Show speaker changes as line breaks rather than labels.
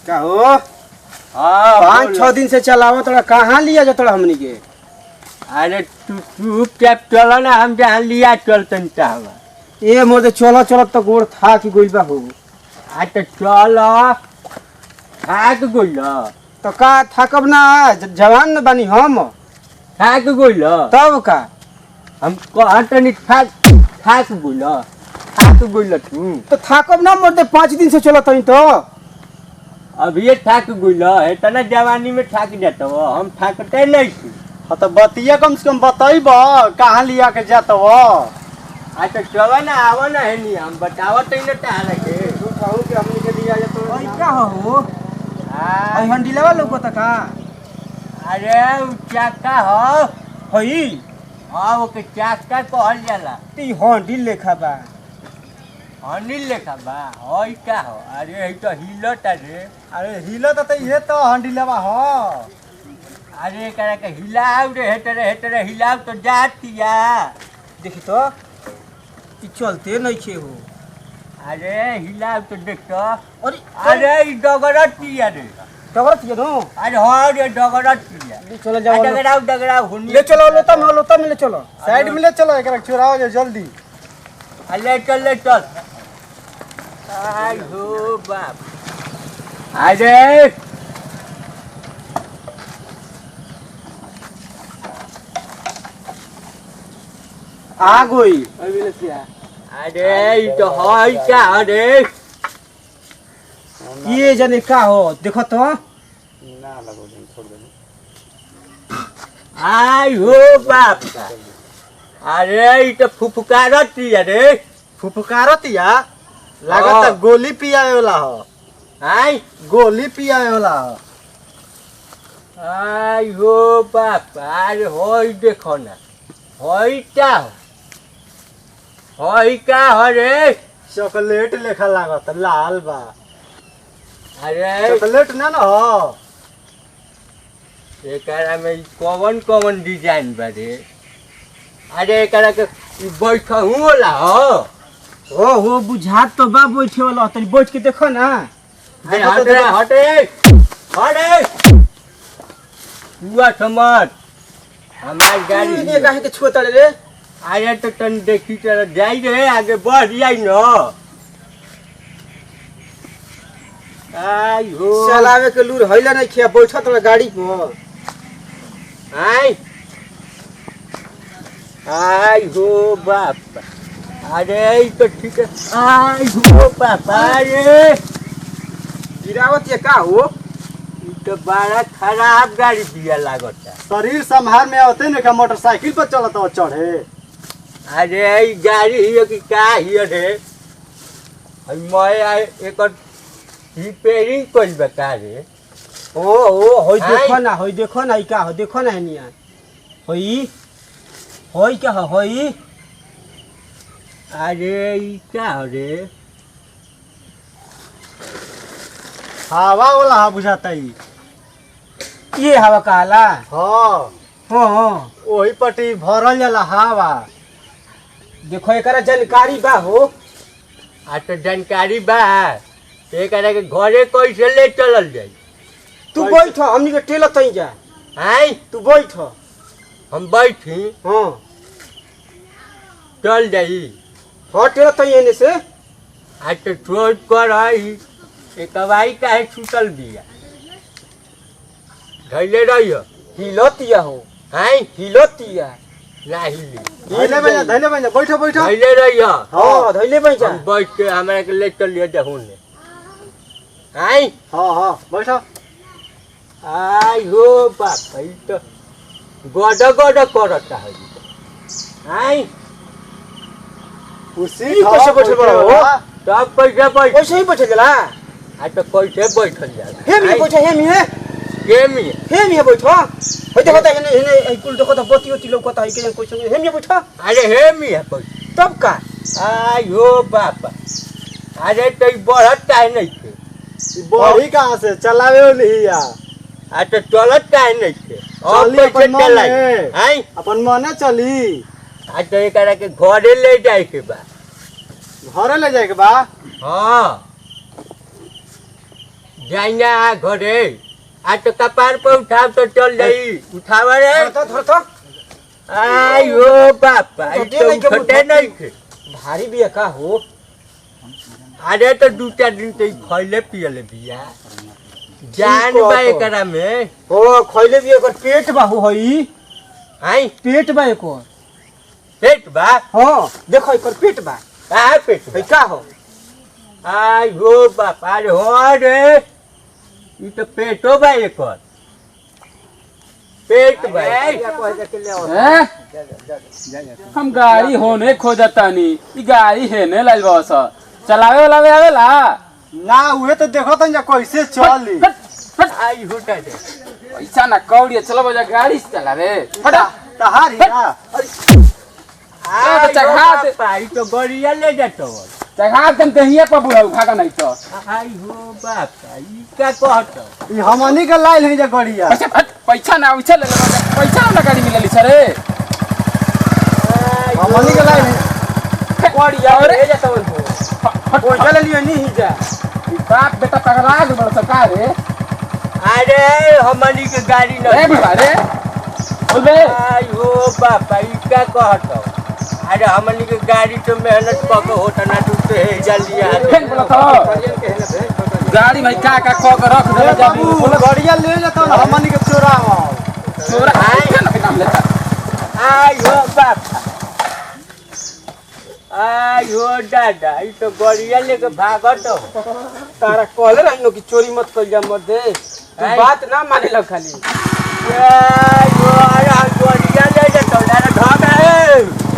का हो? हाँ 5-6 दिन से चलावो तोड़ा कहाँ लिया जा तोड़ा हमनी के?
अरे तू चुपचाप चलो ना, हम जहाँ लिया चलतन चाहवा।
ए मोर चलो चलो तो गोड़ था कि गोइल बा हो।
तो चलो थाक गोइल
तो का थकब ना, जवान न बानी हम।
थाक गोइल
तब का
हम कहतनी थाक गोइल तू
तो थकब ना मोर 5 दिन से चलो तई तो।
अभी ये थाक गोइल इतना जवानी में थाक जाता हो, हम थाकते नहीं थी।
हाँ तो बतिया कम से कम बताइब कहाँ लिया के जाता हो।
अच्छा चलो ना, आवो ना है नहीं, हम बतावत न तारा के।
तू कहूँ कि हमनी के लिया जा तो ओई का हो? ओई हंडीलवा लौकत का?
अरे उ चाका हो
होई
हाँ, ओके चाका कहल जाला।
ती हंडील लेखा बा।
अनिल लेखा बा होई का हो? अरे है तो हिलता रे।
अरे हिलत त ये तो हंडीलवा हो।
अरे करा के हिलाव रे, हेतरे हिलाव तो जातिया।
देखी तो ई चलते नहीं छे हो।
अरे हिलाव तो देख तो।
अरे
अरे ई डगरतिया रे।
डगरत ये नो।
अरे हाँ रे डगरतिया।
चलो जाओ
डगराव हुनी
ले चलो, लोता में ले चलो, साइड में ले चलो, एकरा चुराओ जो जल्दी।
ले चल आई हो बाप। अरे
आ गई।
अरे ई तो हई का अरे
ये जने का हो देखो तो।
आई हो बाप का। अरे ई तो फुफकारतिया रे।
फुफकारतिया लागत गोली पियावे वाला हो।
आई
गोली पियावे वाला हो।
आई हो बाप। अरे होई देखो ना, होई का होई का हो रे?
चॉकलेट लेखा लागत, लाल बा।
अरे
चॉकलेट ना ना हो।
एकरा में कौन डिजाइन बा रे? अरे एकरा के बैठहू होला
हो बुझात तो बा बैठे वाला, तनी बैठ के देखो ना।
हटे हुआ समझ हमारी गाड़ी
ये काहे के छोता रे?
अरे तो तन देखी तरह जाई रे, आगे बढ़ जाई न। आई हो
चलावे के लूर हइला नहीं खिया, बैठा तो गाड़ी पर।
आई हो बाप। अरे तो ठीक है। आई हो पापा रे।
गिरावत ये का हो?
तो बड़ा खराब गाड़ी दिया लागता।
शरीर संभार में होते न का मोटरसाइकिल पर चलत हो चढ़े।
अरे ई गाड़ी हियो कि का हियो रे? मैं एक रिपेयरिंग कइल बता रे।
ओ होई देखो ना ई का हो, देखो ना हनिया होई क्या होई?
अरे ई का हो रे?
हवा वाला बुझाता ही। ये हवा कहला? हाँ वही पट्टी भरल जाला हवा। देखो एकरा जानकारी बा हो।
आ तो जानकारी बा, एकरा के घरे कैसे ले चलल जाई?
तू बैठ, हमनी के टेल तई जा। तू बैठ।
हम बैठी?
हाँ
चल जाई।
हाँ टेल तई एने से।
आ तो सोच कर आई एक हवाई काहे छूटल बिया? धैले रहियो।
हिलतिया हो। हिलतिया
ना हिली।
धैले बैठ।
धैले रहियो।
हाँ धैले बैठ जा।
हम बैठ के हमरा के ले चलियो जहुने।
हाँ बैठ।
आई हो बाप, ई तो गड़ करता है।
उसी कैसे बैठे बड़ा हो?
तब कैसे बैठ?
वैसे ही बैठे गेला।
आ तो कैसे बैठल जा?
हेमी बैठे, हेमी बैठ। होय देखो त हेने कुल देखो त बत्ती लौकत है के कोई संगे हेमी बैठ।
अरे हेमी है बैठ।
तब का?
आई हो बाप। अरे तो बढ़त काहे नहीं थे?
बढ़ी कहाँ से? चलावे नहीं या।
आ तो चलत काहे नहीं थे?
चली अपन मन अपन मने चली।
आ तो एकरा के घरे ले जाए के बा।
घरे ले जाए के बा?
हाँ जाइना घरे आ तो कपार पर उठाव तो चल जाई उठावा रे
धर
आयो बापा ई तो उठते नहीं थे
भारी बिया का हो।
अरे तो 2-4 दिन तो खइले पियले बिया जान बा एकरा में
ओ खइले बिया कर पेट बाहु होई
आई
पेट बा एको
पेट बा
हां देखो एकर पेट बा
का पेट
है का हो।
आयो बापा रे हो रे ई तो पेटो बा एकर पेट बा
हम गाड़ी होने खोजतानी ई गाड़ी है ने लाइल बस चलावे वाला आवेला
ना उहे तो देखो त कैसे चली।
आई होटा दे
पैसा ना कौड़ी चलो बजा गाड़ी से चलावे
फटा तहारी ना
आई
चढ़ा दे।
बापा ई तो गरिया ले जातो
जगह तुम कहिए पर बुढ़ा भागा नहीं तो
आई हो बापा ई का कहत
ई हमनी के लाइन है जे गड़िया
पैसा ना उछल ले पैसा ना गाड़ी मिलली सरे
हमनी के लाइन है
गाड़ी और
ले जातो ओ चल लियो नहीं जा
बाप बेटा पगला गए बड़ा सरकार रे
अरे हमनी के गाड़ी
ए
न
बुढ़ा रे बोल बे
आई हो बापा ई का कहत अरे हमनी के गाड़ी तो मेहनत क के होता ना टूटे है जल्दी आ
फेंक बोला तो गाड़ी भाई का क के रख दे
बाबू गड़िया ले जातो हमनी के चोरावा
चोरा आई नाम लेता
आई हो बापा आई हो दादा ई तो गरिया लेके भागत हो
तारा कहले रहनो कि चोरी मत कर जा मत दे तू बात ना माने लग खाली
आई हो अरे गरिया ले जातो